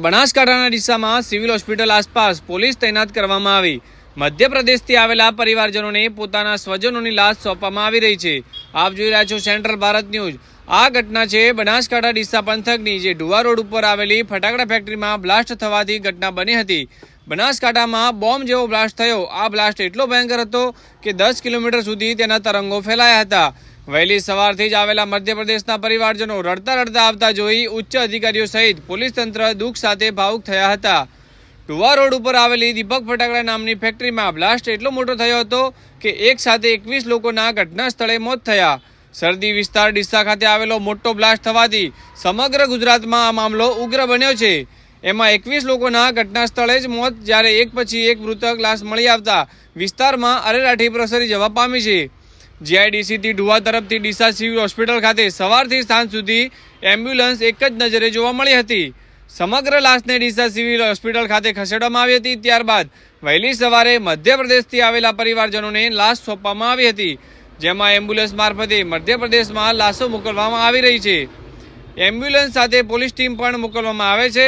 બનાસકાંઠાના ડીસામાં civil hospital આસપાસ police તૈનાત કરવામાં આવી। મધ્યપ્રદેશથી આવેલા પરિવારજનોને પોતાના સ્વજનોની લાશ સોંપવામાં આવી રહી છે। આપ જોઈ રહ્યા છો સેન્ટ્રલ ભારત ન્યૂઝ। આ ઘટના છે બનાસકાંઠા ડીસા પંથકની, જે ઢુવા રોડ ઉપર આવેલી ફટાકડા ફેક્ટરીમાં બ્લાસ્ટ થવાથી ઘટના બની હતી। બનાસકાંઠામાં બોમ્બ જેવો બ્લાસ્ટ થયો। આ બ્લાસ્ટ એટલો ભયંકર હતો કે 10 કિલોમીટર સુધી તેના તરંગો ફેલાયા હતા। વહેલી સવારથી જ આવેલા મધ્યપ્રદેશના પરિવારજનો રડતા રડતા આવતા જોઈ ઉચ્ચ અધિકારીઓ સહિત પોલીસ તંત્ર દુઃખ સાથે ભાવુક થયા હતા। ઢુવા રોડ ઉપર આવેલી દીપક ફટાકડા નામની ફેક્ટરીમાં બ્લાસ્ટ એટલો મોટો થયો હતો કે એક સાથે 21 લોકોના ઘટના સ્થળે મોત થયા। સરહદી વિસ્તાર ડીસા ખાતે આવેલો મોટો બ્લાસ્ટ થવાથી સમગ્ર ગુજરાતમાં આ મામલો ઉગ્ર બન્યો છે। એમાં 21 લોકોના ઘટના સ્થળે જ મોત, જ્યારે એક પછી એક મૃતક લાશ મળી આવતા વિસ્તારમાં અરેરાટી પ્રસરી જવા પામી છે। જીઆઈડીસીથી ઢુવા તરફથી ડીસા સિવિલ હોસ્પિટલ ખાતે સવારથી સાંજ સુધી એમ્બ્યુલન્સ એક જ નજરે જોવા મળી હતી। સમગ્ર લાશને ડીસા સિવિલ હોસ્પિટલ ખાતે ખસેડવામાં આવી હતી। ત્યારબાદ વહેલી સવારે મધ્યપ્રદેશથી આવેલા પરિવારજનોને લાશ સોંપવામાં આવી હતી, જેમાં એમ્બ્યુલન્સ મારફતે મધ્યપ્રદેશમાં લાશો મોકલવામાં આવી રહી છે। એમ્બ્યુલન્સ સાથે પોલીસ ટીમ પણ મોકલવામાં આવે છે।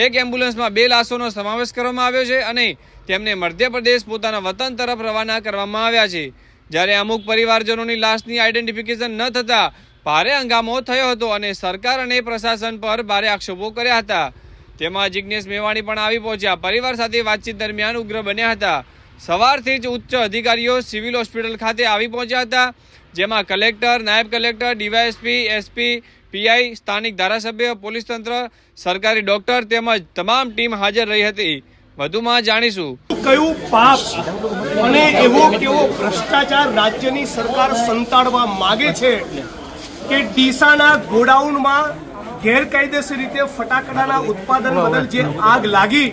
એક એમ્બ્યુલન્સમાં 2 લાશોનો સમાવેશ કરવામાં આવ્યો છે અને તેમને મધ્યપ્રદેશ પોતાના વતન તરફ રવાના કરવામાં આવ્યા છે। જ્યારે અમુક પરિવારજનોની લાશની આઈડેન્ટિફિકેશન ન થતા ભારે હંગામો થયો હતો અને સરકાર અને પ્રશાસન પર ભારે આક્ષેપો કર્યા હતા। તેમાં જિગ્નેશ મેવાણી પણ આવી પહોંચ્યા। પરિવાર સાથે વાતચીત દરમિયાન ઉગ્ર બન્યા હતા। સવારથી જ ઉચ્ચ અધિકારીઓ સિવિલ હોસ્પિટલ ખાતે આવી પહોંચ્યા હતા, જેમાં કલેક્ટર, નાયબ કલેક્ટર, ડીવાયએસપી, એસપી, પીઆઈ, સ્થાનિક ધારાસભ્ય, પોલીસ તંત્ર, સરકારી ડોક્ટર તેમજ તમામ ટીમ હાજર રહી હતી। વધુમાં જાણીશું કયું પાપ અને એવો કેવો ભ્રષ્ટાચાર રાજ્યની સરકાર સંતાડવા માંગે છે કે ડીસાના ગોડાઉનમાં ગેરકાયદેસર રીતે ફટાકડાના ઉત્પાદન બદલ જે આગ લાગી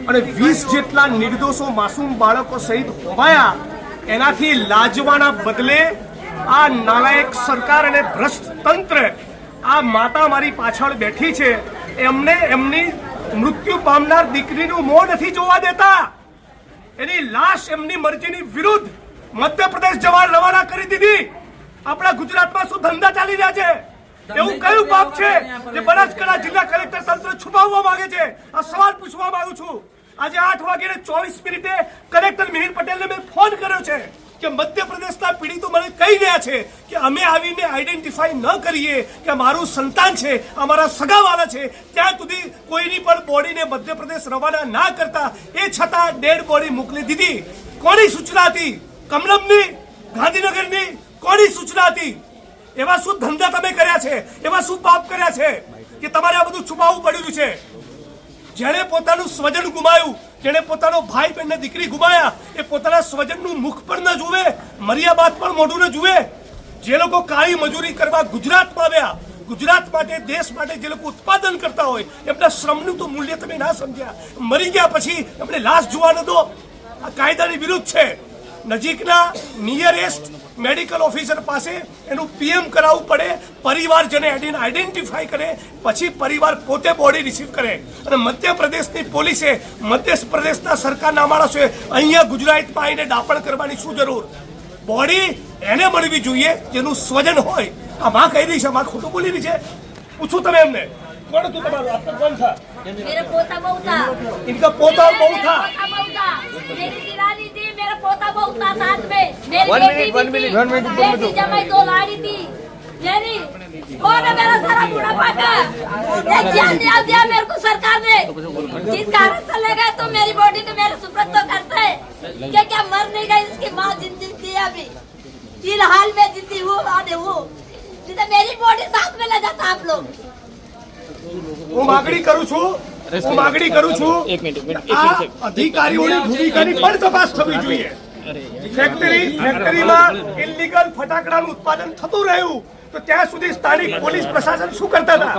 અને 20 જેટલા નિર્દોષો માસૂમ બાળકો સહિત હોમાયા, એનાથી લાજવાના બદલે આ નાલાયક સરકાર અને ભ્રષ્ટ તંત્ર, આ માતા મારી પાછળ બેઠી છે, એમને એમની મૃત્યુ પામનાર દીકરીનું મોં નથી જોવા દેતા। એની લાશ એમની મરજીની વિરુદ્ધ મધ્યપ્રદેશ જવા રવાના કરી દીધી। આપણા ગુજરાતમાં શું ધંધા ચાલી રહ્યા છે? એવું કયું પાપ છે જે બનાસકાંઠા જિલ્લા કલેક્ટર તંત્ર છુપાવવા માંગે છે? આ સવાલ પૂછવા માંગુ છું। આજે 8:24 કલેક્ટર મિહિર પટેલને મેં ફોન કર્યો છે કે મધ્યપ્રદેશના પીડિતો મને કહી રહ્યા છે કે અમે આવીને આઈડેન્ટિફાઈ ન કરીએ કે મારું સંતાન છે, અમારા સગાવાલા છે, ત્યાં સુધી કોઈની પણ બોડીને મધ્યપ્રદેશ રવાના ના કરતા એ છતાં ડેડ બોડી મોકલી દીધી। કોની સૂચના હતી? કમલમની? ગાંધીનગરની? કોની સૂચના હતી? એવા શું ધંધા તમે કર્યા છે? એવા શું પાપ કર્યા છે કે તમારે આ બધું છુપાવવું પડ્યું છે? જેણે પોતાનું સ્વજન ગુમાવ્યું, જેણે પોતાનો ભાઈ બહેન ને દીકરી ગુમાયા, એ પોતાના સ્વજનનું મુખ પણ ન જુએ, મર્યા બાદ પણ મોઢું ન જુએ। જે લોકો કાળી મજૂરી કરવા ગુજરાતમાં આવ્યા, ગુજરાત માટે, દેશ માટે જે લોકો ઉત્પાદન કરતા હોય, એમના શ્રમનું તો મૂલ્ય તમે ના સમજ્યા। મરી ગયા પછી એમને લાશ જોવા ન દો, આ કાયદાની વિરુદ્ધ છે। નજીકના નિયરેસ્ટ મેડિકલ ઓફિસર પાસે એનું પીએમ કરાવવું પડે, પરિવારજને આઈડેન્ટિફાઈ કરે, પછી પરિવાર પોતે બોડી રિસીવ કરે। અને મધ્યપ્રદેશની પોલીસે, મધ્યપ્રદેશના સરકારના માણસોએ અહીંયા ગુજરાતમાં આવીને દાપણ કરવાની શું જરૂર? બોડી એને મળવી જોઈએ જેનું સ્વજન હોય। આ માં કહી રહી છે, માં ખોટું બોલી રહી છે? પૂછું તમે એમને, કોણ હતું તમારું? આપકા કોણ था? मेरा पोता बहु था। इनका पोता बहु था। मेरी दिरानी थी, मेरा पोता बहु था साथ में। मेरी बेटी जमाई 2 लाड़ी थी मेरी। कौन है मेरा सारा बुढ़ापा का? ये ज्ञान दिया मेरे को सरकार ने। जिस कारण से ले गए तो मेरी बॉडी को मेरे सुपुर्द तो करते हैं कि क्या मर नहीं गई, इसकी माँ जिंदगी थी, अभी फिलहाल में जिंदगी वो आने वो, नहीं तो मेरी बॉडी साथ में ले जाता आप लोग। હું માગણી કરું છું આ અધિકારીઓની ભૂમિકાની પણ તપાસ થવી જોઈએ। ફેક્ટરીમાં ઇલીગલ ફટાકડાનું ઉત્પાદન થતું રહ્યું તો ત્યાં સુધી સ્થાનિક પોલીસ પ્રશાસન શું કરતા હતા?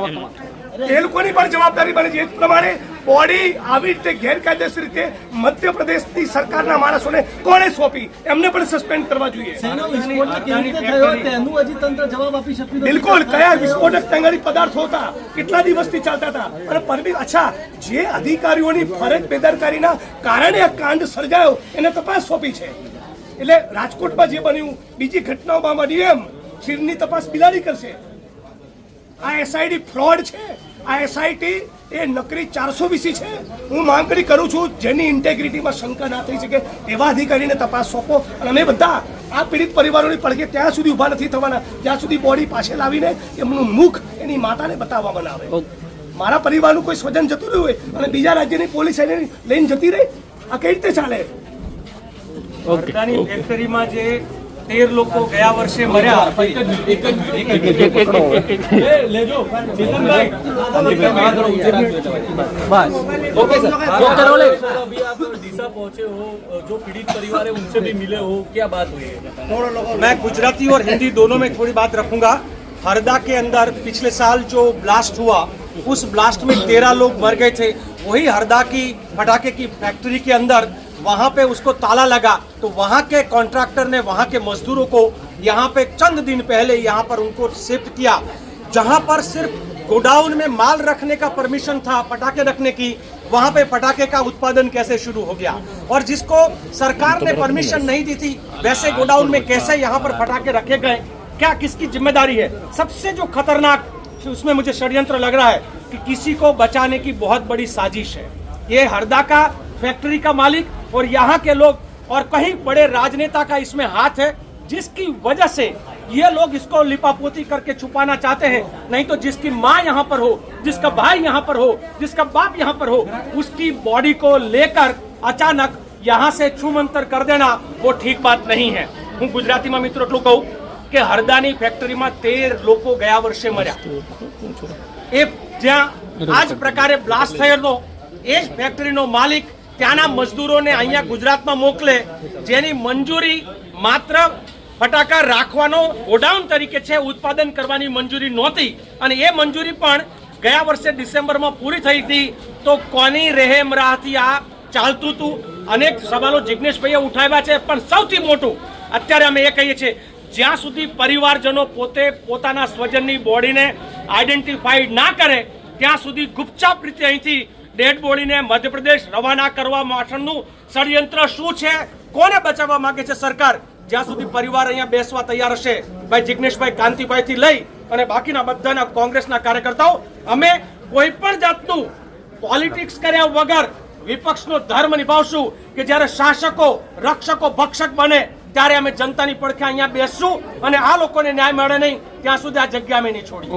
એ લોકોની પણ જવાબદારી બને છે। એ પ્રમાણે બોડી આવી રીતે ગેરકાયદેસર રીતે મધ્યપ્રદેશની સરકારના માણસોને કોણે સોંપી, એમને પણ સસ્પેન્ડ કરવા જોઈએ। બિલકુલ, કયા વિસ્ફોટક તંગડી પદાર્થો હતા, કેટલા દિવસથી ચાલતા હતા, અને અચ્છા, જે અધિકારીઓની ફરજ બેદરકારીના કારણે આ કાંડ સર્જાયો એને તપાસ સોંપી છે। એટલે રાજકોટમાં જે બન્યું, બીજી ઘટનાઓમાં ડીએમ ખીરની તપાસ બિલાડી કરશે। આ એસઆઈડી ફ્રોડ છે। આ એસઆઈટી એ નકરી 420 છે. હું માંગણી કરું છું જેની ઇન્ટેગ્રિટીમાં શંકા ના થઈ શકે એવા અધિકારીને તપાસ સોંપો. અને અમે બધા આ પીડિત પરિવારોની પડઘે ત્યાં સુધી ઊભા નથી થવાના જ્યાં સુધી બોડી પાસે લાવીને એમનું મુખ એની માતાને બતાવવામાં ના આવે. મારા પરિવારનું કોઈ સ્વજન જતું રહ્યું હોય અને બીજા રાજ્યની પોલીસ એને લઈને જતી રહી, આ કઈ રીતે ચાલે? હરદાની ફેક્ટરીમાં જે 13 લોકો ગયા વર્ષે મર્યા, डीसा पहुंचे हो, जो पीड़ित परिवार है उनसे भी मिले हो, क्या बात हुई है? मैं गुजराती और हिंदी दोनों में थोड़ी बात रखूंगा. हरदा के अंदर पिछले साल जो ब्लास्ट हुआ उस ब्लास्ट में 13 लोग मर गए थे. वही हरदा की पटाखे की फैक्ट्री के अंदर वहां पे उसको ताला लगा तो वहां के कॉन्ट्रैक्टर ने वहां के मजदूरों को यहाँ पे चंद दिन पहले यहाँ पर उनको शिफ्ट किया. जहां पर सिर्फ गोडाउन में माल रखने का परमिशन था पटाखे रखने की, वहां पे पटाखे का उत्पादन कैसे शुरू हो गया? और जिसको सरकार ने परमिशन नहीं दी थी वैसे गोडाउन में कैसे यहाँ पर पटाखे रखे गए? क्या किसकी जिम्मेदारी है? सबसे जो खतरनाक उसमें मुझे षड्यंत्र लग रहा है कि किसी को बचाने की बहुत बड़ी साजिश है. ये हरदा का फैक्ट्री का मालिक और यहाँ के लोग और कहीं बड़े राजनेता का इसमें हाथ है, जिसकी वजह से ये लोग इसको लिपापोती करके छुपाना चाहते हैं. नहीं तो जिसकी माँ यहाँ पर हो, जिसका भाई यहाँ पर हो, जिसका बाप यहाँ पर हो, उसकी बॉडी को लेकर अचानक यहाँ से छूमंतर कर देना वो ठीक बात नहीं है. હું ગુજરાતીમાં મિત્રો એટલું કહું કે હરદાની ફેક્ટરીમાં 13 લોકો ગયા વર્ષે મર્યા. એ જ્યાં આ જ પ્રકારે બ્લાસ્ટ થયેલો એ જ ફેક્ટરીનો માલિક ત્યાંના મજદૂરોને અહીંયા ગુજરાતમાં મોકલે, જેની મંજૂરી માત્ર ફટાકા રાખવાનો ગોડાઉન તરીકે છે, ઉત્પાદન કરવાની મંજૂરી નહોતી. અને એ મંજૂરી પણ ગયા વર્ષે ડિસેમ્બરમાં પૂરી થઈ હતી. તો કોની રહેમ રાહથી આ ચાલતું હતું? અનેક સવાલો જિગ્નેશભાઈએ ઉઠાવ્યા છે, પણ સૌથી મોટું અત્યારે અમે એ કહીએ છીએ જ્યાં સુધી પરિવારજનો પોતે પોતાના સ્વજનની બોડીને આઈડેન્ટિફાઈડ ના કરે ત્યાં સુધી ગુપચાપ રીતે અહીંથી ડેડ બોડીને મધ્યપ્રદેશ રવાના કરવા માટેનું ષડયંત્ર શું છે, કોને બચાવવા માંગે છે સરકાર? જ્યાં સુધી પરિવાર અહીંયા બેસવા તૈયાર હશે, ભાઈ જિગ્નેશભાઈ કાંતિભાઈથી લઈ અને બાકીના બધાના કોંગ્રેસના કાર્યકર્તાઓ, અમે કોઈ પણ જાતનું પોલિટિક્સ કર્યા વગર વિપક્ષનો ધર્મ નિભાવશું કે જ્યારે શાસકો રક્ષકો ભક્ષક બને ત્યારે અમે જનતાની પડખે અહીંયા બેસશું અને આ લોકોને ન્યાય મળે નહીં ત્યાં સુધી આ જગ્યા અમે નહીં છોડીએ.